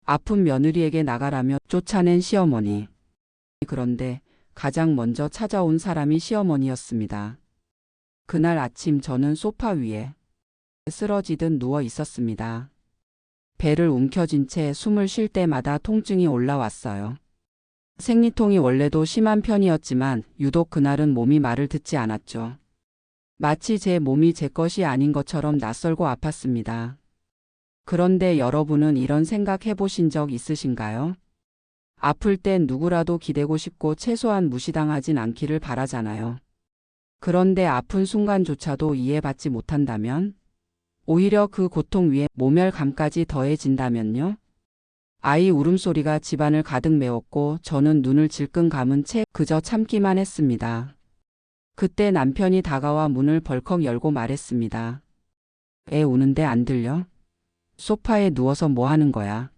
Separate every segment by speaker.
Speaker 1: 아픈 며느리에게 나가라며 쫓아낸 시어머니. 그런데 가장 먼저 찾아온 사람이 시어머니였습니다. 그날 아침 저는 소파 위에 쓰러지듯 누워 있었습니다. 배를 움켜쥔 채 숨을 쉴 때마다 통증이 올라왔어요. 생리통이 원래도 심한 편이었지만 유독 그날은 몸이 말을 듣지 않았죠. 마치 제 몸이 제 것이 아닌 것처럼 낯설고 아팠습니다. 그런데 여러분은 이런 생각 해보신 적 있으신가요? 아플 땐 누구라도 기대고 싶고 최소한 무시당하진 않기를 바라잖아요. 그런데 아픈 순간조차도 이해받지 못한다면? 오히려 그 고통 위에 모멸감까지 더해진다면요? 아이 울음소리가 집안을 가득 메웠고 저는 눈을 질끈 감은 채 그저 참기만 했습니다. 그때 남편이 다가와 문을 벌컥 열고 말했습니다. 애 우는데 안 들려? 소파에 누워서 뭐 하는 거야?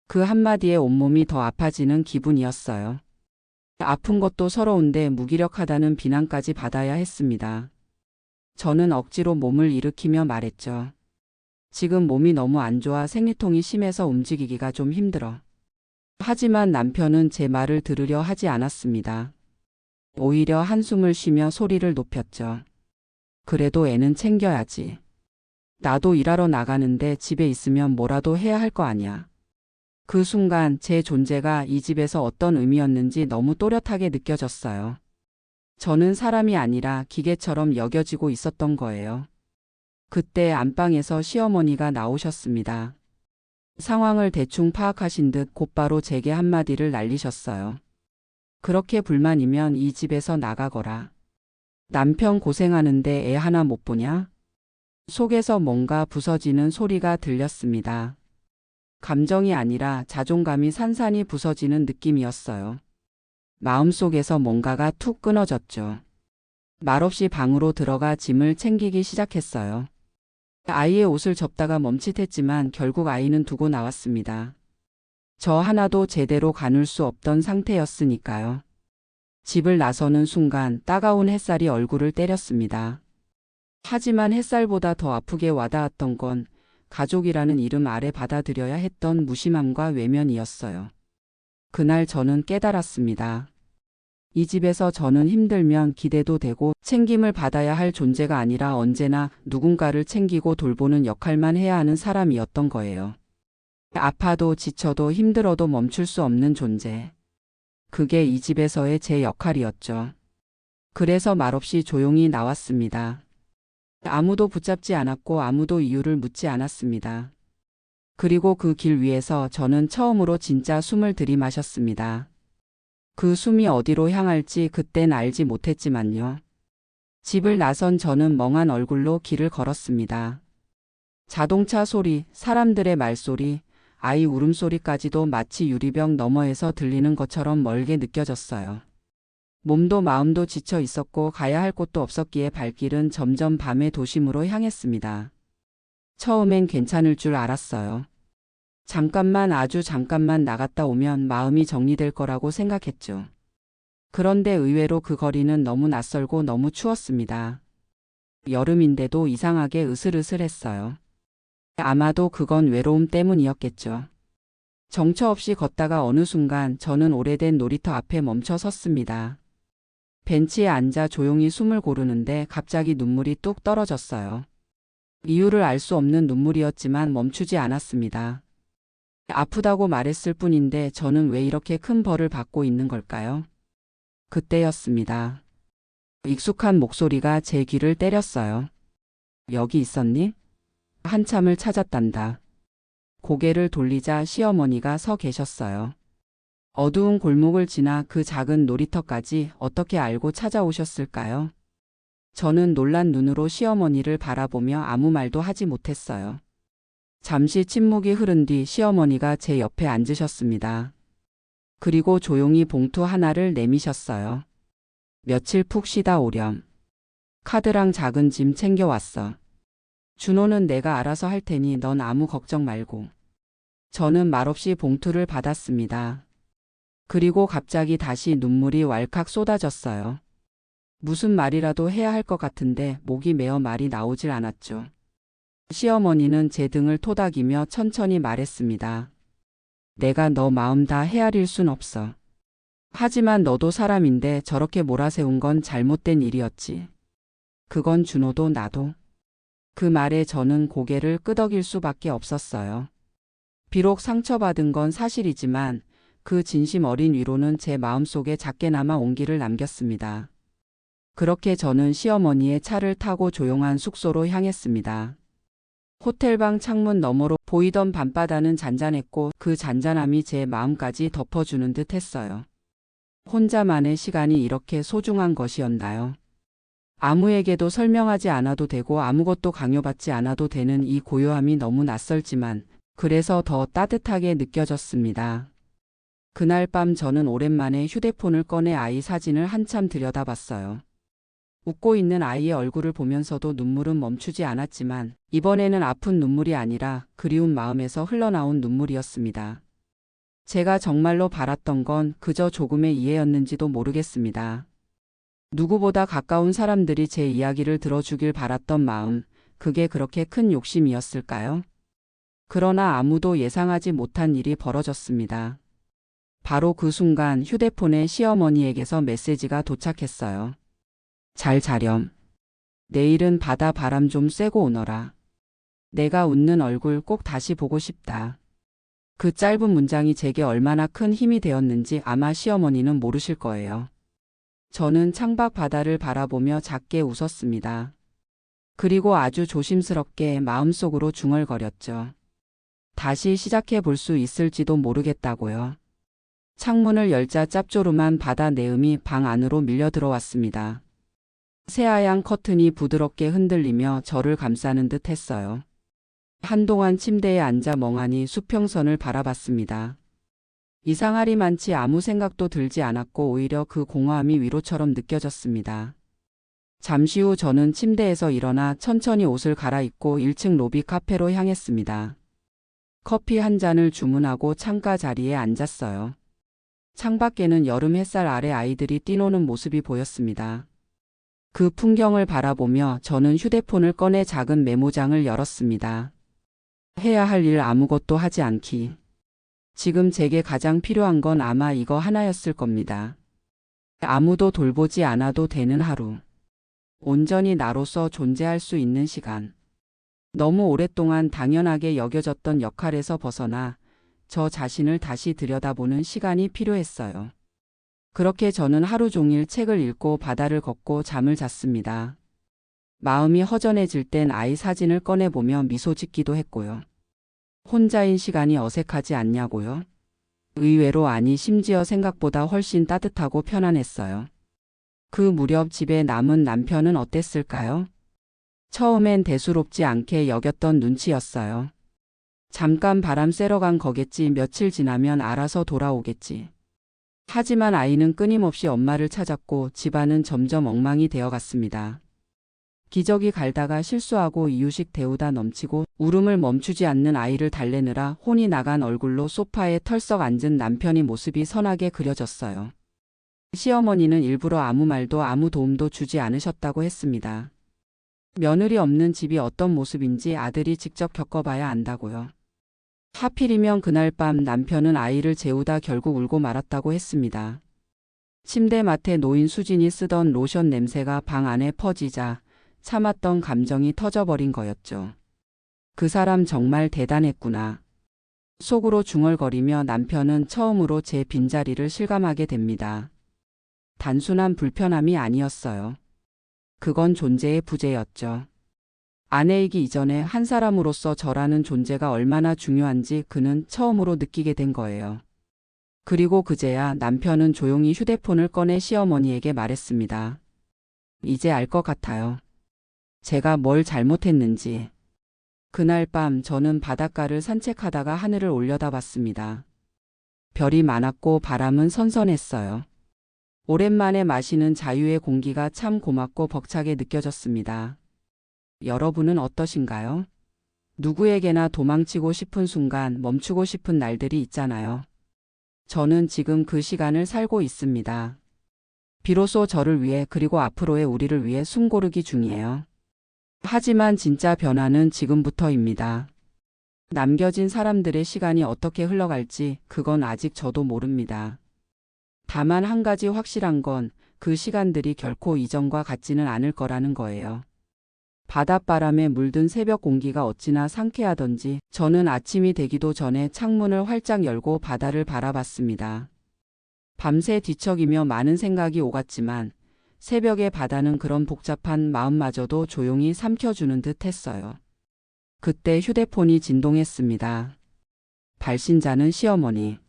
Speaker 1: 그 한마디에 온몸이 더 아파지는 기분이었어요. 아픈 것도 서러운데 무기력하다는 비난까지 받아야 했습니다. 저는 억지로 몸을 일으키며 말했죠. 지금 몸이 너무 안 좋아 생리통이 심해서 움직이기가 좀 힘들어. 하지만 남편은 제 말을 들으려 하지 않았습니다. 오히려 한숨을 쉬며 소리를 높였죠. 그래도 애는 챙겨야지. 나도 일하러 나가는데 집에 있으면 뭐라도 해야 할 거 아니야. 그 순간 제 존재가 이 집에서 어떤 의미였는지 너무 또렷하게 느껴졌어요. 저는 사람이 아니라 기계처럼 여겨지고 있었던 거예요. 그때 안방에서 시어머니가 나오셨습니다. 상황을 대충 파악하신 듯 곧바로 제게 한마디를 날리셨어요. 그렇게 불만이면 이 집에서 나가거라. 남편 고생하는데 애 하나 못 보냐? 속에서 뭔가 부서지는 소리가 들렸습니다. 감정이 아니라 자존감이 산산이 부서지는 느낌이었어요. 마음속에서 뭔가가 툭 끊어졌죠. 말없이 방으로 들어가 짐을 챙기기 시작했어요. 아이의 옷을 접다가 멈칫했지만 결국 아이는 두고 나왔습니다. 저 하나도 제대로 가눌 수 없던 상태였으니까요. 집을 나서는 순간 따가운 햇살이 얼굴을 때렸습니다. 하지만 햇살보다 더 아프게 와닿았던 건 가족이라는 이름 아래 받아들여야 했던 무심함과 외면이었어요. 그날 저는 깨달았습니다. 이 집에서 저는 힘들면 기대도 되고 챙김을 받아야 할 존재가 아니라 언제나 누군가를 챙기고 돌보는 역할만 해야 하는 사람이었던 거예요. 아파도 지쳐도 힘들어도 멈출 수 없는 존재. 그게 이 집에서의 제 역할이었죠. 그래서 말없이 조용히 나왔습니다. 아무도 붙잡지 않았고 아무도 이유를 묻지 않았습니다. 그리고 그 길 위에서 저는 처음으로 진짜 숨을 들이마셨습니다. 그 숨이 어디로 향할지 그땐 알지 못했지만요. 집을 나선 저는 멍한 얼굴로 길을 걸었습니다. 자동차 소리, 사람들의 말소리, 아이 울음소리까지도 마치 유리병 너머에서 들리는 것처럼 멀게 느껴졌어요. 몸도 마음도 지쳐 있었고 가야 할 곳도 없었기에 발길은 점점 밤의 도심으로 향했습니다. 처음엔 괜찮을 줄 알았어요. 잠깐만 아주 잠깐만 나갔다 오면 마음이 정리될 거라고 생각했죠. 그런데 의외로 그 거리는 너무 낯설고 너무 추웠습니다. 여름인데도 이상하게 으슬으슬했어요. 아마도 그건 외로움 때문이었겠죠. 정처 없이 걷다가 어느 순간 저는 오래된 놀이터 앞에 멈춰 섰습니다. 벤치에 앉아 조용히 숨을 고르는데 갑자기 눈물이 뚝 떨어졌어요. 이유를 알 수 없는 눈물이었지만 멈추지 않았습니다. 아프다고 말했을 뿐인데 저는 왜 이렇게 큰 벌을 받고 있는 걸까요? 그때였습니다. 익숙한 목소리가 제 귀를 때렸어요. 여기 있었니? 한참을 찾았단다. 고개를 돌리자 시어머니가 서 계셨어요. 어두운 골목을 지나 그 작은 놀이터까지 어떻게 알고 찾아오셨을까요? 저는 놀란 눈으로 시어머니를 바라보며 아무 말도 하지 못했어요. 잠시 침묵이 흐른 뒤 시어머니가 제 옆에 앉으셨습니다. 그리고 조용히 봉투 하나를 내미셨어요. 며칠 푹 쉬다 오렴. 카드랑 작은 짐 챙겨왔어. 준호는 내가 알아서 할 테니 넌 아무 걱정 말고. 저는 말없이 봉투를 받았습니다. 그리고 갑자기 다시 눈물이 왈칵 쏟아졌어요. 무슨 말이라도 해야 할 것 같은데 목이 메어 말이 나오질 않았죠. 시어머니는 제 등을 토닥이며 천천히 말했습니다. 내가 너 마음 다 헤아릴 순 없어. 하지만 너도 사람인데 저렇게 몰아세운 건 잘못된 일이었지. 그건 준호도 나도. 그 말에 저는 고개를 끄덕일 수밖에 없었어요. 비록 상처받은 건 사실이지만 그 진심 어린 위로는 제 마음속에 작게나마 온기를 남겼습니다. 그렇게 저는 시어머니의 차를 타고 조용한 숙소로 향했습니다. 호텔방 창문 너머로 보이던 밤바다는 잔잔했고 그 잔잔함이 제 마음까지 덮어주는 듯 했어요. 혼자만의 시간이 이렇게 소중한 것이었나요? 아무에게도 설명하지 않아도 되고 아무것도 강요받지 않아도 되는 이 고요함이 너무 낯설지만 그래서 더 따뜻하게 느껴졌습니다. 그날 밤 저는 오랜만에 휴대폰을 꺼내 아이 사진을 한참 들여다봤어요. 웃고 있는 아이의 얼굴을 보면서도 눈물은 멈추지 않았지만 이번에는 아픈 눈물이 아니라 그리운 마음에서 흘러나온 눈물이었습니다. 제가 정말로 바랐던 건 그저 조금의 이해였는지도 모르겠습니다. 누구보다 가까운 사람들이 제 이야기를 들어주길 바랐던 마음, 그게 그렇게 큰 욕심이었을까요? 그러나 아무도 예상하지 못한 일이 벌어졌습니다. 바로 그 순간 휴대폰에 시어머니에게서 메시지가 도착했어요. 잘 자렴. 내일은 바다 바람 좀 쐬고 오너라. 내가 웃는 얼굴 꼭 다시 보고 싶다. 그 짧은 문장이 제게 얼마나 큰 힘이 되었는지 아마 시어머니는 모르실 거예요. 저는 창밖 바다를 바라보며 작게 웃었습니다. 그리고 아주 조심스럽게 마음속으로 중얼거렸죠. 다시 시작해 볼 수 있을지도 모르겠다고요. 창문을 열자 짭조름한 바다 내음이 방 안으로 밀려 들어왔습니다. 새하얀 커튼이 부드럽게 흔들리며 저를 감싸는 듯 했어요. 한동안 침대에 앉아 멍하니 수평선을 바라봤습니다. 이상하리만치 아무 생각도 들지 않았고 오히려 그 공허함이 위로처럼 느껴졌습니다. 잠시 후 저는 침대에서 일어나 천천히 옷을 갈아입고 1층 로비 카페로 향했습니다. 커피 한 잔을 주문하고 창가 자리에 앉았어요. 창밖에는 여름 햇살 아래 아이들이 뛰노는 모습이 보였습니다. 그 풍경을 바라보며 저는 휴대폰을 꺼내 작은 메모장을 열었습니다. 해야 할 일 아무것도 하지 않기. 지금 제게 가장 필요한 건 아마 이거 하나였을 겁니다. 아무도 돌보지 않아도 되는 하루. 온전히 나로서 존재할 수 있는 시간. 너무 오랫동안 당연하게 여겨졌던 역할에서 벗어나 저 자신을 다시 들여다보는 시간이 필요했어요. 그렇게 저는 하루 종일 책을 읽고 바다를 걷고 잠을 잤습니다. 마음이 허전해질 땐 아이 사진을 꺼내보며 미소 짓기도 했고요. 혼자인 시간이 어색하지 않냐고요? 의외로 아니 심지어 생각보다 훨씬 따뜻하고 편안했어요. 그 무렵 집에 남은 남편은 어땠을까요? 처음엔 대수롭지 않게 여겼던 눈치였어요. 잠깐 바람 쐬러 간 거겠지, 며칠 지나면 알아서 돌아오겠지. 하지만 아이는 끊임없이 엄마를 찾았고 집안은 점점 엉망이 되어갔습니다. 기저귀 갈다가 실수하고 이유식 데우다 넘치고 울음을 멈추지 않는 아이를 달래느라 혼이 나간 얼굴로 소파에 털썩 앉은 남편의 모습이 선하게 그려졌어요. 시어머니는 일부러 아무 말도 아무 도움도 주지 않으셨다고 했습니다. 며느리 없는 집이 어떤 모습인지 아들이 직접 겪어봐야 안다고요. 하필이면 그날 밤 남편은 아이를 재우다 결국 울고 말았다고 했습니다. 침대맡에 놓인 수진이 쓰던 로션 냄새가 방 안에 퍼지자 참았던 감정이 터져버린 거였죠. 그 사람 정말 대단했구나. 속으로 중얼거리며 남편은 처음으로 제 빈자리를 실감하게 됩니다. 단순한 불편함이 아니었어요. 그건 존재의 부재였죠. 아내이기 이전에 한 사람으로서 저라는 존재가 얼마나 중요한지 그는 처음으로 느끼게 된 거예요. 그리고 그제야 남편은 조용히 휴대폰을 꺼내 시어머니에게 말했습니다. 이제 알 것 같아요. 제가 뭘 잘못했는지. 그날 밤 저는 바닷가를 산책하다가 하늘을 올려다봤습니다. 별이 많았고 바람은 선선했어요. 오랜만에 마시는 자유의 공기가 참 고맙고 벅차게 느껴졌습니다. 여러분은 어떠신가요? 누구에게나 도망치고 싶은 순간, 멈추고 싶은 날들이 있잖아요. 저는 지금 그 시간을 살고 있습니다. 비로소 저를 위해 그리고 앞으로의 우리를 위해 숨 고르기 중이에요. 하지만 진짜 변화는 지금부터입니다. 남겨진 사람들의 시간이 어떻게 흘러갈지 그건 아직 저도 모릅니다. 다만 한 가지 확실한 건 그 시간들이 결코 이전과 같지는 않을 거라는 거예요. 바닷바람에 물든 새벽 공기가 어찌나 상쾌하던지 저는 아침이 되기도 전에 창문을 활짝 열고 바다를 바라봤습니다. 밤새 뒤척이며 많은 생각이 오갔지만 새벽의 바다는 그런 복잡한 마음마저도 조용히 삼켜주는 듯 했어요. 그때 휴대폰이 진동했습니다. 발신자는 시어머니.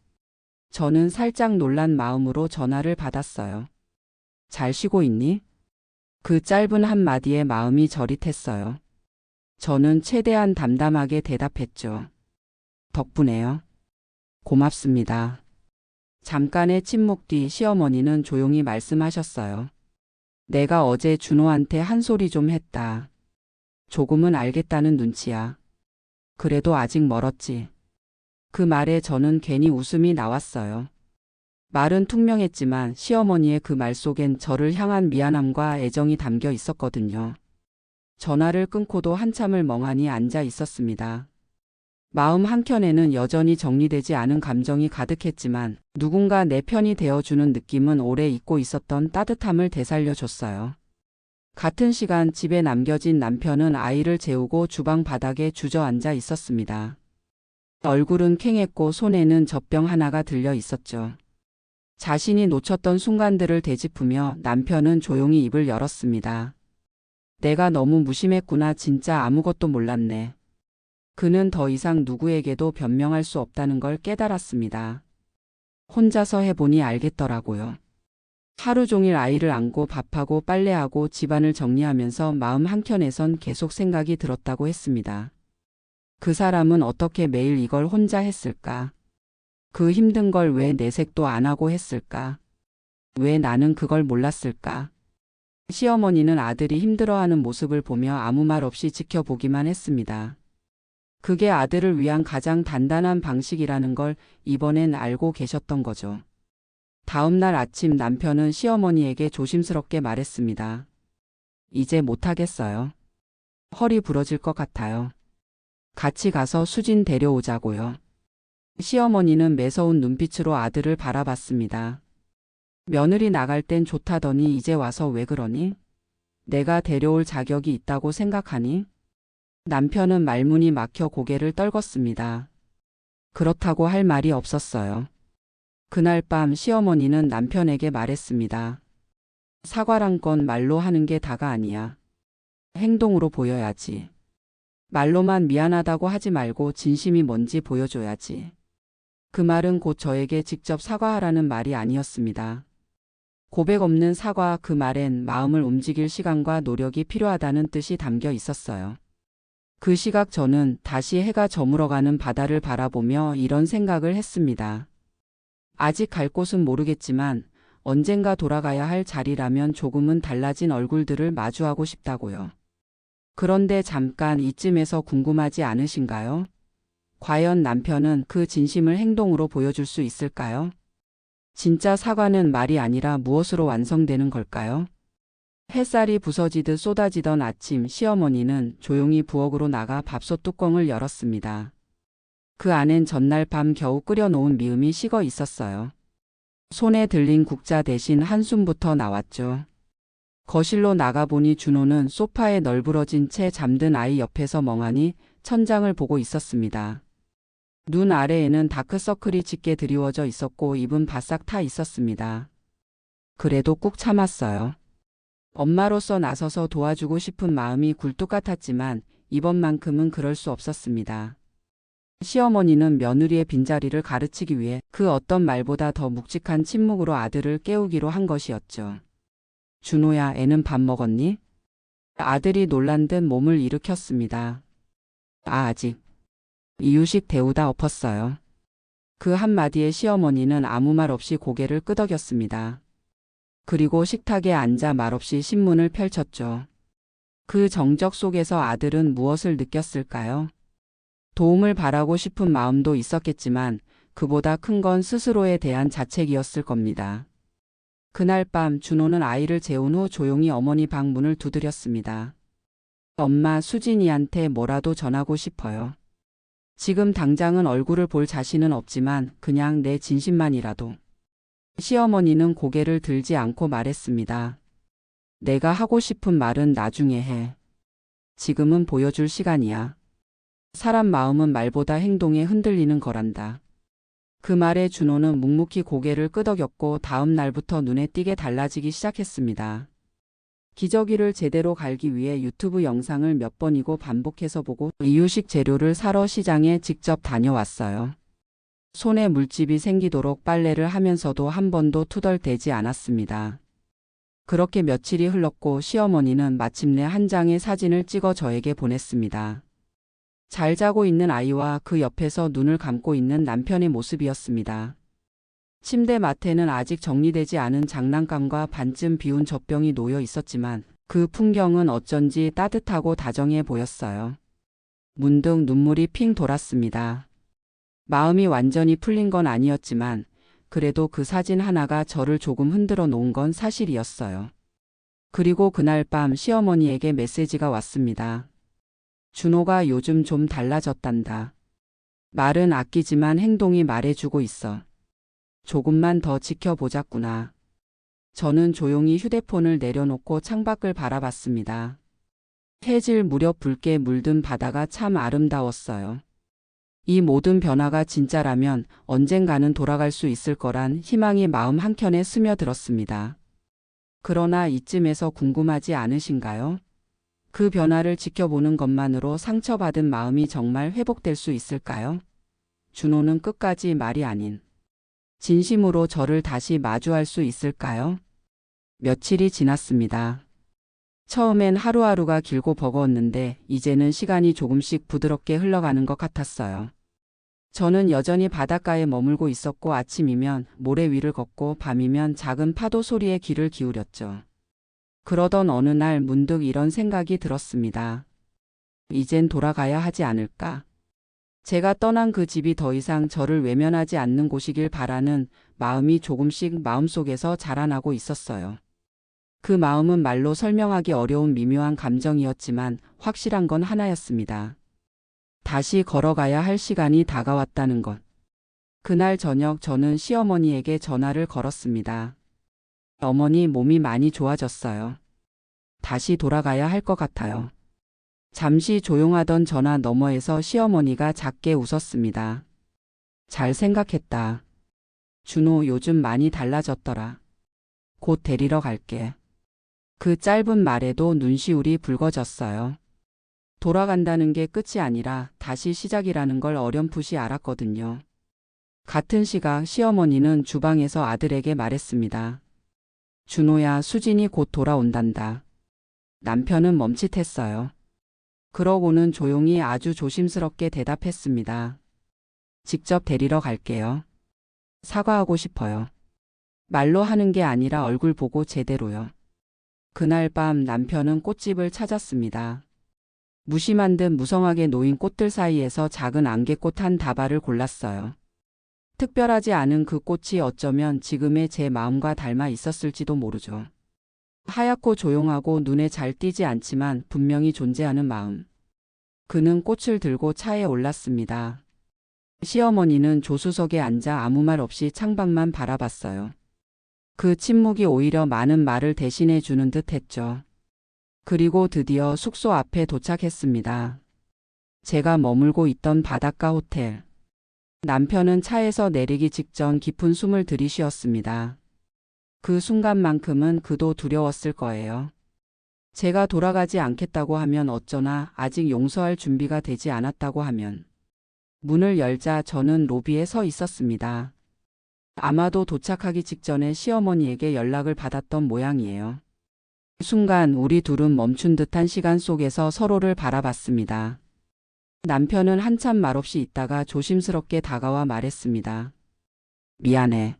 Speaker 1: 저는 살짝 놀란 마음으로 전화를 받았어요. 잘 쉬고 있니? 그 짧은 한마디에 마음이 저릿했어요. 저는 최대한 담담하게 대답했죠. 덕분에요. 고맙습니다. 잠깐의 침묵 뒤 시어머니는 조용히 말씀하셨어요. 내가 어제 준호한테 한 소리 좀 했다. 조금은 알겠다는 눈치야. 그래도 아직 멀었지. 그 말에 저는 괜히 웃음이 나왔어요. 말은 퉁명했지만 시어머니의 그 말 속엔 저를 향한 미안함과 애정이 담겨 있었거든요. 전화를 끊고도 한참을 멍하니 앉아 있었습니다. 마음 한켠에는 여전히 정리되지 않은 감정이 가득했지만 누군가 내 편이 되어주는 느낌은 오래 잊고 있었던 따뜻함을 되살려줬어요. 같은 시간 집에 남겨진 남편은 아이를 재우고 주방 바닥에 주저앉아 있었습니다. 얼굴은 캥했고 손에는 젖병 하나가 들려 있었죠. 자신이 놓쳤던 순간들을 되짚으며 남편은 조용히 입을 열었습니다. 내가 너무 무심했구나. 진짜 아무것도 몰랐네. 그는 더 이상 누구에게도 변명할 수 없다는 걸 깨달았습니다. 혼자서 해보니 알겠더라고요. 하루 종일 아이를 안고 밥하고 빨래하고 집안을 정리하면서 마음 한켠에선 계속 생각이 들었다고 했습니다. 그 사람은 어떻게 매일 이걸 혼자 했을까? 그 힘든 걸 왜 내색도 안 하고 했을까? 왜 나는 그걸 몰랐을까? 시어머니는 아들이 힘들어하는 모습을 보며 아무 말 없이 지켜보기만 했습니다. 그게 아들을 위한 가장 단단한 방식이라는 걸 이번엔 알고 계셨던 거죠. 다음 날 아침 남편은 시어머니에게 조심스럽게 말했습니다. 이제 못하겠어요. 허리 부러질 것 같아요. 같이 가서 수진 데려오자고요. 시어머니는 매서운 눈빛으로 아들을 바라봤습니다. 며느리 나갈 땐 좋다더니 이제 와서 왜 그러니? 내가 데려올 자격이 있다고 생각하니? 남편은 말문이 막혀 고개를 떨궜습니다. 그렇다고 할 말이 없었어요. 그날 밤 시어머니는 남편에게 말했습니다. 사과란 건 말로 하는 게 다가 아니야. 행동으로 보여야지. 말로만 미안하다고 하지 말고 진심이 뭔지 보여줘야지. 그 말은 곧 저에게 직접 사과하라는 말이 아니었습니다. 고백 없는 사과, 그 말엔 마음을 움직일 시간과 노력이 필요하다는 뜻이 담겨 있었어요. 그 시각 저는 다시 해가 저물어가는 바다를 바라보며 이런 생각을 했습니다. 아직 갈 곳은 모르겠지만 언젠가 돌아가야 할 자리라면 조금은 달라진 얼굴들을 마주하고 싶다고요. 그런데 잠깐 이쯤에서 궁금하지 않으신가요? 과연 남편은 그 진심을 행동으로 보여줄 수 있을까요? 진짜 사과는 말이 아니라 무엇으로 완성되는 걸까요? 햇살이 부서지듯 쏟아지던 아침, 시어머니는 조용히 부엌으로 나가 밥솥 뚜껑을 열었습니다. 그 안엔 전날 밤 겨우 끓여놓은 미음이 식어 있었어요. 손에 들린 국자 대신 한숨부터 나왔죠. 거실로 나가보니 준호는 소파에 널브러진 채 잠든 아이 옆에서 멍하니 천장을 보고 있었습니다. 눈 아래에는 다크서클이 짙게 드리워져 있었고 입은 바싹 타 있었습니다. 그래도 꾹 참았어요. 엄마로서 나서서 도와주고 싶은 마음이 굴뚝 같았지만 이번만큼은 그럴 수 없었습니다. 시어머니는 며느리의 빈자리를 가르치기 위해 그 어떤 말보다 더 묵직한 침묵으로 아들을 깨우기로 한 것이었죠. 준호야, 애는 밥 먹었니? 아들이 놀란 듯 몸을 일으켰습니다. 아직. 이유식 데우다 엎었어요. 그 한마디에 시어머니는 아무 말 없이 고개를 끄덕였습니다. 그리고 식탁에 앉아 말없이 신문을 펼쳤죠. 그 정적 속에서 아들은 무엇을 느꼈을까요? 도움을 바라고 싶은 마음도 있었겠지만 그보다 큰 건 스스로에 대한 자책이었을 겁니다. 그날 밤 준호는 아이를 재운 후 조용히 어머니 방 문을 두드렸습니다. 엄마, 수진이한테 뭐라도 전하고 싶어요. 지금 당장은 얼굴을 볼 자신은 없지만 그냥 내 진심만이라도. 시어머니는 고개를 들지 않고 말했습니다. 내가 하고 싶은 말은 나중에 해. 지금은 보여줄 시간이야. 사람 마음은 말보다 행동에 흔들리는 거란다. 그 말에 준호는 묵묵히 고개를 끄덕였고 다음 날부터 눈에 띄게 달라지기 시작했습니다. 기저귀를 제대로 갈기 위해 유튜브 영상을 몇 번이고 반복해서 보고 이유식 재료를 사러 시장에 직접 다녀왔어요. 손에 물집이 생기도록 빨래를 하면서도 한 번도 투덜대지 않았습니다. 그렇게 며칠이 흘렀고 시어머니는 마침내 한 장의 사진을 찍어 저에게 보냈습니다. 잘 자고 있는 아이와 그 옆에서 눈을 감고 있는 남편의 모습이었습니다. 침대 맡에는 아직 정리되지 않은 장난감과 반쯤 비운 젖병이 놓여 있었지만 그 풍경은 어쩐지 따뜻하고 다정해 보였어요. 문득 눈물이 핑 돌았습니다. 마음이 완전히 풀린 건 아니었지만 그래도 그 사진 하나가 저를 조금 흔들어 놓은 건 사실이었어요. 그리고 그날 밤 시어머니에게 메시지가 왔습니다. 준호가 요즘 좀 달라졌단다. 말은 아끼지만 행동이 말해주고 있어. 조금만 더 지켜보자꾸나. 저는 조용히 휴대폰을 내려놓고 창밖을 바라봤습니다. 해질 무렵 붉게 물든 바다가 참 아름다웠어요. 이 모든 변화가 진짜라면 언젠가는 돌아갈 수 있을 거란 희망이 마음 한켠에 스며들었습니다. 그러나 이쯤에서 궁금하지 않으신가요? 그 변화를 지켜보는 것만으로 상처받은 마음이 정말 회복될 수 있을까요? 준호는 끝까지 말이 아닌 진심으로 저를 다시 마주할 수 있을까요? 며칠이 지났습니다. 처음엔 하루하루가 길고 버거웠는데 이제는 시간이 조금씩 부드럽게 흘러가는 것 같았어요. 저는 여전히 바닷가에 머물고 있었고 아침이면 모래 위를 걷고 밤이면 작은 파도 소리에 귀를 기울였죠. 그러던 어느 날 문득 이런 생각이 들었습니다. 이젠 돌아가야 하지 않을까? 제가 떠난 그 집이 더 이상 저를 외면하지 않는 곳이길 바라는 마음이 조금씩 마음속에서 자라나고 있었어요. 그 마음은 말로 설명하기 어려운 미묘한 감정이었지만 확실한 건 하나였습니다. 다시 걸어가야 할 시간이 다가왔다는 것. 그날 저녁 저는 시어머니에게 전화를 걸었습니다. 어머니 몸이 많이 좋아졌어요. 다시 돌아가야 할 것 같아요. 잠시 조용하던 전화 너머에서 시어머니가 작게 웃었습니다. 잘 생각했다. 준호 요즘 많이 달라졌더라. 곧 데리러 갈게. 그 짧은 말에도 눈시울이 붉어졌어요. 돌아간다는 게 끝이 아니라 다시 시작이라는 걸 어렴풋이 알았거든요. 같은 시각 시어머니는 주방에서 아들에게 말했습니다. 준호야, 수진이 곧 돌아온단다. 남편은 멈칫했어요. 그러고는 조용히 아주 조심스럽게 대답했습니다. 직접 데리러 갈게요. 사과하고 싶어요. 말로 하는 게 아니라 얼굴 보고 제대로요. 그날 밤 남편은 꽃집을 찾았습니다. 무심한 듯 무성하게 놓인 꽃들 사이에서 작은 안개꽃 한 다발을 골랐어요. 특별하지 않은 그 꽃이 어쩌면 지금의 제 마음과 닮아 있었을지도 모르죠. 하얗고 조용하고 눈에 잘 띄지 않지만 분명히 존재하는 마음. 그는 꽃을 들고 차에 올랐습니다. 시어머니는 조수석에 앉아 아무 말 없이 창밖만 바라봤어요. 그 침묵이 오히려 많은 말을 대신해 주는 듯 했죠. 그리고 드디어 숙소 앞에 도착했습니다. 제가 머물고 있던 바닷가 호텔. 남편은 차에서 내리기 직전 깊은 숨을 들이쉬었습니다. 그 순간만큼은 그도 두려웠을 거예요. 제가 돌아가지 않겠다고 하면 어쩌나, 아직 용서할 준비가 되지 않았다고 하면. 문을 열자 저는 로비에 서 있었습니다. 아마도 도착하기 직전에 시어머니에게 연락을 받았던 모양이에요. 순간 우리 둘은 멈춘 듯한 시간 속에서 서로를 바라봤습니다. 남편은 한참 말없이 있다가 조심스럽게 다가와 말했습니다. 미안해.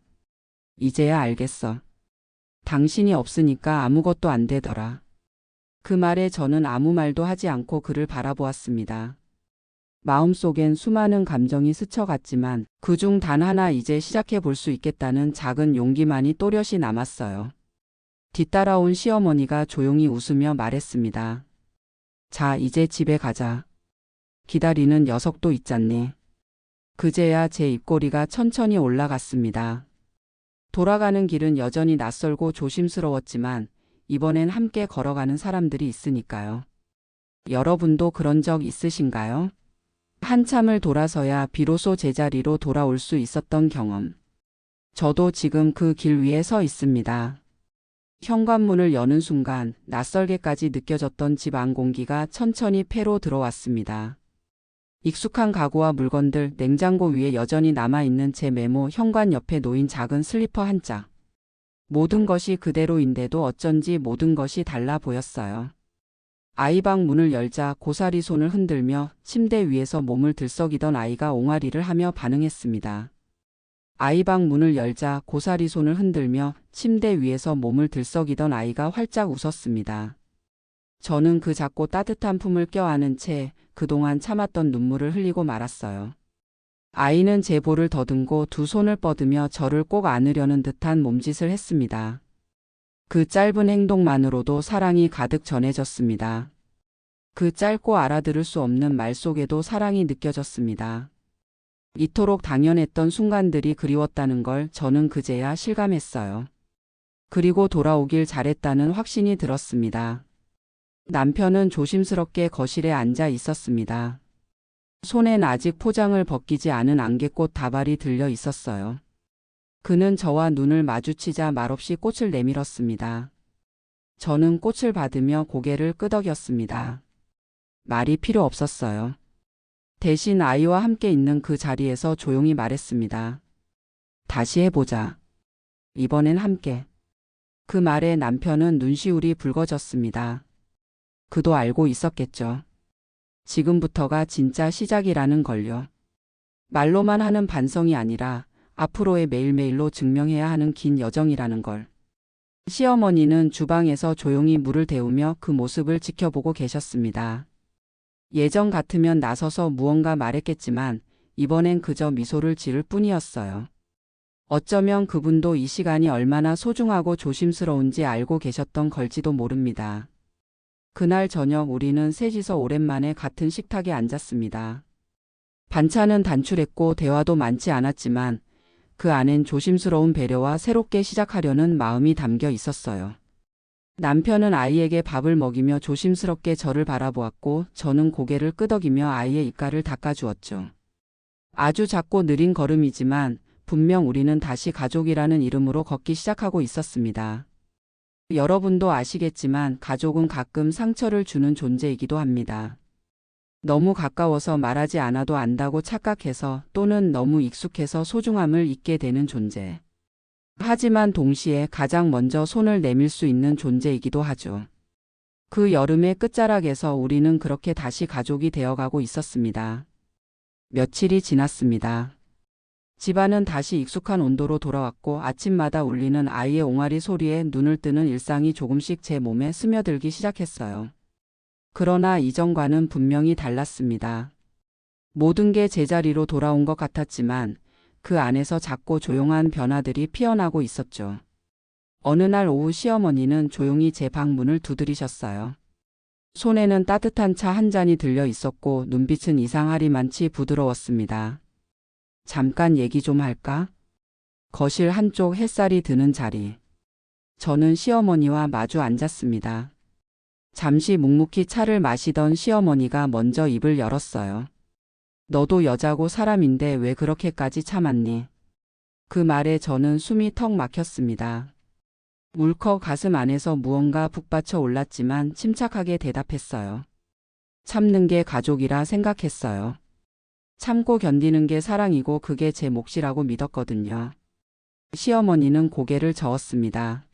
Speaker 1: 이제야 알겠어. 당신이 없으니까 아무것도 안 되더라. 그 말에 저는 아무 말도 하지 않고 그를 바라보았습니다. 마음속엔 수많은 감정이 스쳐갔지만 그중 단 하나, 이제 시작해 볼 수 있겠다는 작은 용기만이 또렷이 남았어요. 뒤따라온 시어머니가 조용히 웃으며 말했습니다. 자, 이제 집에 가자. 기다리는 녀석도 있잖니. 그제야 제 입꼬리가 천천히 올라갔습니다. 돌아가는 길은 여전히 낯설고 조심스러웠지만 이번엔 함께 걸어가는 사람들이 있으니까요. 여러분도 그런 적 있으신가요? 한참을 돌아서야 비로소 제자리로 돌아올 수 있었던 경험. 저도 지금 그 길 위에 서 있습니다. 현관문을 여는 순간 낯설게까지 느껴졌던 집 안 공기가 천천히 폐로 들어왔습니다. 익숙한 가구와 물건들, 냉장고 위에 여전히 남아있는 제 메모, 현관 옆에 놓인 작은 슬리퍼 한 짝. 모든 것이 그대로인데도 어쩐지 모든 것이 달라 보였어요. 아이방 문을 열자 고사리 손을 흔들며 침대 위에서 몸을 들썩이던 아이가 옹알이를 하며 반응했습니다. 아이방 문을 열자 고사리 손을 흔들며 침대 위에서 몸을 들썩이던 아이가 활짝 웃었습니다. 저는 그 작고 따뜻한 품을 껴안은 채 그동안 참았던 눈물을 흘리고 말았어요. 아이는 제 볼을 더듬고 두 손을 뻗으며 저를 꼭 안으려는 듯한 몸짓을 했습니다. 그 짧은 행동만으로도 사랑이 가득 전해졌습니다. 그 짧고 알아들을 수 없는 말 속에도 사랑이 느껴졌습니다. 이토록 당연했던 순간들이 그리웠다는 걸 저는 그제야 실감했어요. 그리고 돌아오길 잘했다는 확신이 들었습니다. 남편은 조심스럽게 거실에 앉아 있었습니다. 손엔 아직 포장을 벗기지 않은 안개꽃 다발이 들려 있었어요. 그는 저와 눈을 마주치자 말없이 꽃을 내밀었습니다. 저는 꽃을 받으며 고개를 끄덕였습니다. 말이 필요 없었어요. 대신 아이와 함께 있는 그 자리에서 조용히 말했습니다. 다시 해보자. 이번엔 함께. 그 말에 남편은 눈시울이 붉어졌습니다. 그도 알고 있었겠죠. 지금부터가 진짜 시작이라는 걸요. 말로만 하는 반성이 아니라 앞으로의 매일매일로 증명해야 하는 긴 여정이라는 걸. 시어머니는 주방에서 조용히 물을 데우며 그 모습을 지켜보고 계셨습니다. 예전 같으면 나서서 무언가 말했겠지만 이번엔 그저 미소를 지을 뿐이었어요. 어쩌면 그분도 이 시간이 얼마나 소중하고 조심스러운지 알고 계셨던 걸지도 모릅니다. 그날 저녁 우리는 셋이서 오랜만에 같은 식탁에 앉았습니다. 반찬은 단출했고 대화도 많지 않았지만 그 안엔 조심스러운 배려와 새롭게 시작하려는 마음이 담겨 있었어요. 남편은 아이에게 밥을 먹이며 조심스럽게 저를 바라보았고 저는 고개를 끄덕이며 아이의 입가를 닦아주었죠. 아주 작고 느린 걸음이지만 분명 우리는 다시 가족이라는 이름으로 걷기 시작하고 있었습니다. 여러분도 아시겠지만 가족은 가끔 상처를 주는 존재이기도 합니다. 너무 가까워서 말하지 않아도 안다고 착각해서 또는 너무 익숙해서 소중함을 잊게 되는 존재. 하지만 동시에 가장 먼저 손을 내밀 수 있는 존재이기도 하죠. 그 여름의 끝자락에서 우리는 그렇게 다시 가족이 되어가고 있었습니다. 며칠이 지났습니다. 집안은 다시 익숙한 온도로 돌아왔고 아침마다 울리는 아이의 옹알이 소리에 눈을 뜨는 일상이 조금씩 제 몸에 스며들기 시작했어요. 그러나 이전과는 분명히 달랐습니다. 모든 게 제자리로 돌아온 것 같았지만 그 안에서 작고 조용한 변화들이 피어나고 있었죠. 어느 날 오후 시어머니는 조용히 제 방 문을 두드리셨어요. 손에는 따뜻한 차 한 잔이 들려 있었고 눈빛은 이상하리만치 부드러웠습니다. 잠깐 얘기 좀 할까? 거실 한쪽 햇살이 드는 자리. 저는 시어머니와 마주 앉았습니다. 잠시 묵묵히 차를 마시던 시어머니가 먼저 입을 열었어요. 너도 여자고 사람인데 왜 그렇게까지 참았니? 그 말에 저는 숨이 턱 막혔습니다. 울컥 가슴 안에서 무언가 북받쳐 올랐지만 침착하게 대답했어요. 참는 게 가족이라 생각했어요. 참고 견디는 게 사랑이고 그게 제 몫이라고 믿었거든요. 시어머니는 고개를 저었습니다.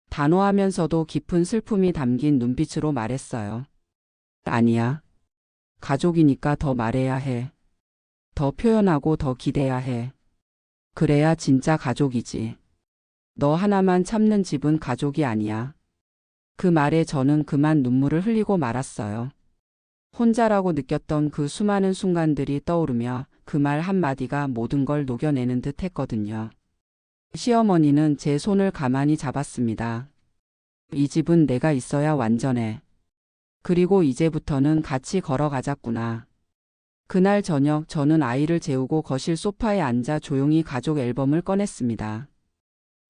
Speaker 1: 단호하면서도 깊은 슬픔이 담긴 눈빛으로 말했어요. 아니야. 가족이니까 더 말해야 해. 더 표현하고 더 기대야 해. 그래야 진짜 가족이지. 너 하나만 참는 집은 가족이 아니야. 그 말에 저는 그만 눈물을 흘리고 말았어요. 혼자라고 느꼈던 그 수많은 순간들이 떠오르며 그 말 한마디가 모든 걸 녹여내는 듯 했거든요. 시어머니는 제 손을 가만히 잡았습니다. 이 집은 내가 있어야 완전해. 그리고 이제부터는 같이 걸어가자꾸나. 그날 저녁 저는 아이를 재우고 거실 소파에 앉아 조용히 가족 앨범을 꺼냈습니다.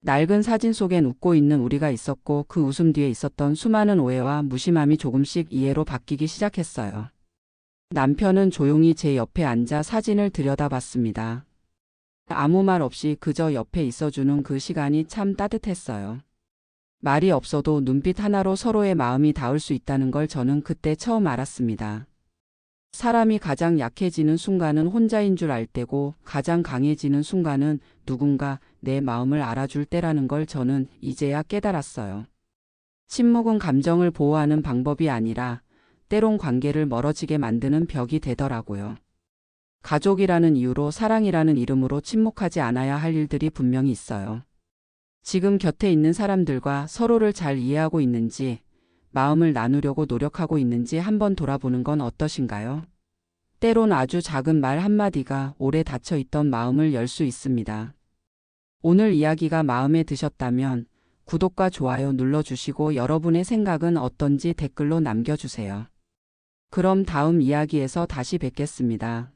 Speaker 1: 낡은 사진 속엔 웃고 있는 우리가 있었고 그 웃음 뒤에 있었던 수많은 오해와 무심함이 조금씩 이해로 바뀌기 시작했어요. 남편은 조용히 제 옆에 앉아 사진을 들여다봤습니다. 아무 말 없이 그저 옆에 있어주는 그 시간이 참 따뜻했어요. 말이 없어도 눈빛 하나로 서로의 마음이 닿을 수 있다는 걸 저는 그때 처음 알았습니다. 사람이 가장 약해지는 순간은 혼자인 줄 알 때고 가장 강해지는 순간은 누군가 내 마음을 알아줄 때라는 걸 저는 이제야 깨달았어요. 침묵은 감정을 보호하는 방법이 아니라 때론 관계를 멀어지게 만드는 벽이 되더라고요. 가족이라는 이유로 사랑이라는 이름으로 침묵하지 않아야 할 일들이 분명히 있어요. 지금 곁에 있는 사람들과 서로를 잘 이해하고 있는지, 마음을 나누려고 노력하고 있는지 한번 돌아보는 건 어떠신가요? 때론 아주 작은 말 한마디가 오래 닫혀있던 마음을 열 수 있습니다. 오늘 이야기가 마음에 드셨다면 구독과 좋아요 눌러주시고 여러분의 생각은 어떤지 댓글로 남겨주세요. 그럼 다음 이야기에서 다시 뵙겠습니다.